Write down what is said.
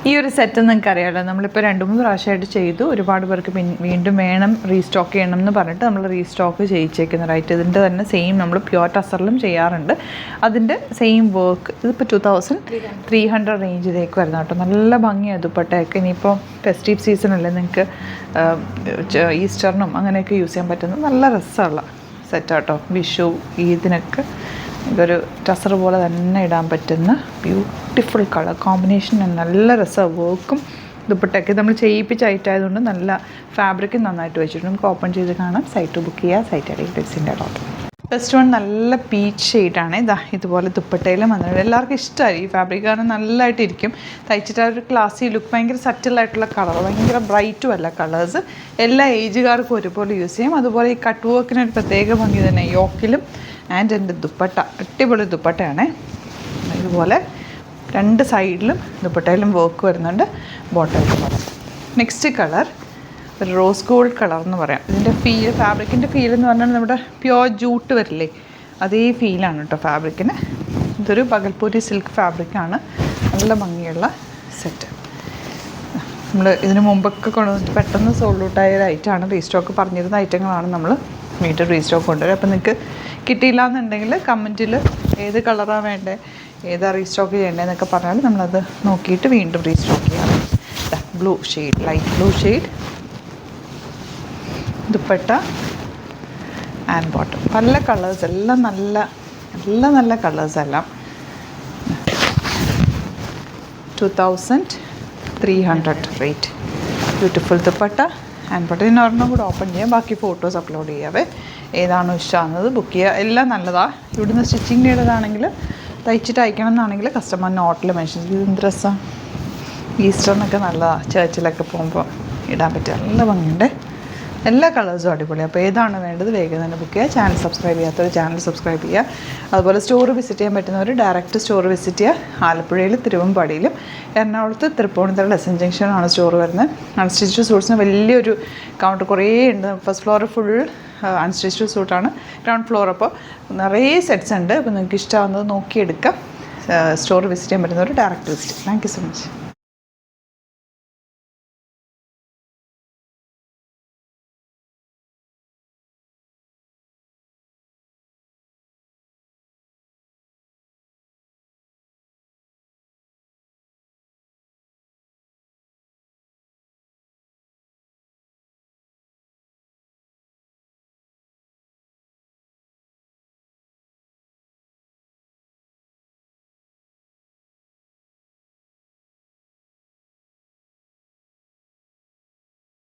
ഈ ഒരു സെറ്റ് നിങ്ങൾക്ക് അറിയാമല്ലോ, നമ്മളിപ്പോൾ 2-3 പ്രാവശ്യമായിട്ട് ചെയ്തു. ഒരുപാട് പേർക്ക് വീണ്ടും വേണം, റീസ്റ്റോക്ക് ചെയ്യണം എന്ന് പറഞ്ഞിട്ട് നമ്മൾ റീസ്റ്റോക്ക് ചെയ്യിച്ചേക്കുന്ന റൈറ്റ്. ഇതിൻ്റെ തന്നെ സെയിം നമ്മൾ പ്യുവർ ടസറിലും ചെയ്യാറുണ്ട്. അതിൻ്റെ സെയിം വർക്ക്. ഇതിപ്പോൾ 2300 റേഞ്ചിലേക്ക് വരുന്ന കേട്ടോ. നല്ല ഭംഗിയാണ് ദുപ്പട്ടയൊക്കെ. ഇനിയിപ്പോൾ ഫെസ്റ്റീവ് സീസണല്ലേ, നിങ്ങൾക്ക് ഈസ്റ്ററിനും അങ്ങനെയൊക്കെ യൂസ് ചെയ്യാൻ പറ്റുന്ന നല്ല രസമുള്ള സെറ്റാട്ടോ. വിഷു, ഈദിനൊക്കെ ഇതൊരു ടസർ പോലെ തന്നെ ഇടാൻ പറ്റുന്ന ബ്യൂട്ടിഫുൾ കളർ കോമ്പിനേഷൻ. നല്ല രസമാണ് വർക്കും ദുപ്പട്ടയൊക്കെ. നമ്മൾ ചെയ്യിപ്പിച്ചായിട്ടായതുകൊണ്ട് നല്ല ഫാബ്രിക്കും നന്നായിട്ട് വെച്ചിട്ട് നമുക്ക് ഓപ്പൺ ചെയ്ത് കാണാം. സൈറ്റ് ബുക്ക് ചെയ്യുക. സൈറ്റ് അടി ഡ്രസ്സിൻ്റെ ഡോട്ട്. ഫസ്റ്റ് വൺ നല്ല പീച്ച് ഷെയ്ഡാണ്. ഇതുപോലെ ദുപ്പട്ടയിലും വന്നിട്ടുണ്ട്. എല്ലാവർക്കും ഇഷ്ടമായി ഈ ഫാബ്രിക്, കാരണം നല്ലതായിട്ടിരിക്കും. തയ്ച്ചിട്ട് ഒരു ക്ലാസി ലുക്ക്, ഭയങ്കര സറ്റിലായിട്ടുള്ള കളർ, ഭയങ്കര ബ്രൈറ്റും അല്ല കളേഴ്സ്. എല്ലാ ഏജുകാർക്കും ഒരുപോലെ യൂസ് ചെയ്യും. അതുപോലെ ഈ കട്ട് വർക്കിനൊരു പ്രത്യേക ഭംഗി തന്നെ യോക്കിലും. ആൻഡ് എൻ്റെ ദുപ്പട്ട അടിപൊളി ദുപ്പട്ടയാണ്. ഇതുപോലെ 2 സൈഡിലും ദുപ്പട്ടയിലും വർക്ക് വരുന്നുണ്ട്. Bottom colour. നെക്സ്റ്റ് കളർ ഒരു റോസ് ഗോൾഡ് കളർ എന്ന് പറയാം. ഇതിൻ്റെ ഫാബ്രിക്കിൻ്റെ ഫീൽ എന്ന് പറഞ്ഞാൽ നമ്മുടെ പ്യുവർ ജൂട്ട് വരില്ലേ, അതേ ഫീലാണ് കേട്ടോ ഫാബ്രിക്കിന്. ഇതൊരു ബഗൽപൂരി സിൽക്ക് ഫാബ്രിക്കാണ്. നല്ല ഭംഗിയുള്ള സെറ്റ്. നമ്മൾ ഇതിന് മുമ്പൊക്കെ കൊണ്ടുവന്നിട്ട് പെട്ടെന്ന് സോൾഡ് ഔട്ടായ ഒരു ഐറ്റമാണ്. റീസ്റ്റോക്ക് പറഞ്ഞിരുന്ന ഐറ്റങ്ങളാണ് നമ്മൾ വീണ്ടും റീസ്റ്റോക്ക് കൊണ്ടുവരും. അപ്പോൾ നിങ്ങൾക്ക് കിട്ടിയില്ല എന്നുണ്ടെങ്കിൽ കമൻറ്റിൽ ഏത് കളറാണ് വേണ്ടത്, ഏതാ റീസ്റ്റോക്ക് ചെയ്യേണ്ടതെന്നൊക്കെ പറഞ്ഞാൽ നമ്മളത് നോക്കിയിട്ട് വീണ്ടും റീസ്റ്റോക്ക് ചെയ്യാം. Blue shade, light blue shade dupatta and bottom. പല കളേഴ്സ്, എല്ലാം നല്ല കളേഴ്സ് എല്ലാം. 2300 rate. Beautiful dupatta and bottom. ഇതിനൊരെണ്ണം കൂടെ ഓപ്പൺ ചെയ്യാം, ബാക്കി ഫോട്ടോസ് അപ്ലോഡ് ചെയ്യാവേ. ഏതാണോ ഇഷ്ടമാകുന്നത് ബുക്ക് ചെയ്യുക. എല്ലാം നല്ലതാണ്. ഇവിടുന്ന് സ്റ്റിച്ചിങ് ചെയ്തതാണെങ്കിൽ തയ്ച്ചിട്ട് അയക്കണം എന്നാണെങ്കിൽ കസ്റ്റമർ നോട്ടിൽ മെൻഷൻ ചെയ്ത്. എന്ത് രസമാണ്, ഈസ്റ്ററിനൊക്കെ നല്ലതാണ്. ചർച്ചിലൊക്കെ പോകുമ്പോൾ ഇടാൻ പറ്റുക. നല്ല ഭംഗിയുണ്ട്. എല്ലാ കളേഴ്സും അടിപൊളി. അപ്പോൾ ഏതാണ് വേണ്ടത് വേഗം തന്നെ ബുക്ക് ചെയ്യുക. ചാനൽ സബ്സ്ക്രൈബ് ചെയ്യാത്തവർ ചാനൽ സബ്സ്ക്രൈബ് ചെയ്യുക. അതുപോലെ സ്റ്റോർ വിസിറ്റ് ചെയ്യാൻ പറ്റുന്നവർ ഡയറക്റ്റ് സ്റ്റോർ വിസിറ്റ് ചെയ്യുക. ആലപ്പുഴയിൽ തിരുവമ്പാടിയിലും എറണാകുളത്ത് തൃപ്പൂണിത്തുറ എസ് എൻ ജംഗ്ഷനാണ് സ്റ്റോർ വരുന്നത്. അൺസ്റ്റിച്ച്ഡ് സൂട്ട്സിന് വലിയൊരു കൗണ്ടർ കുറേ ഉണ്ട്. ഫസ്റ്റ് ഫ്ലോർ ഫുൾ അൺസ്റ്റിച്ച്ഡ് സൂട്ടാണ്. ഗ്രൗണ്ട് ഫ്ലോർ അപ്പോൾ നിറയെ സെറ്റ്സ് ഉണ്ട്. അപ്പോൾ നിങ്ങൾക്ക് ഇഷ്ടമാകുന്നത് നോക്കിയെടുക്കാം. സ്റ്റോർ വിസിറ്റ് ചെയ്യാൻ പറ്റുന്നവർ direct visit. Thank you so much.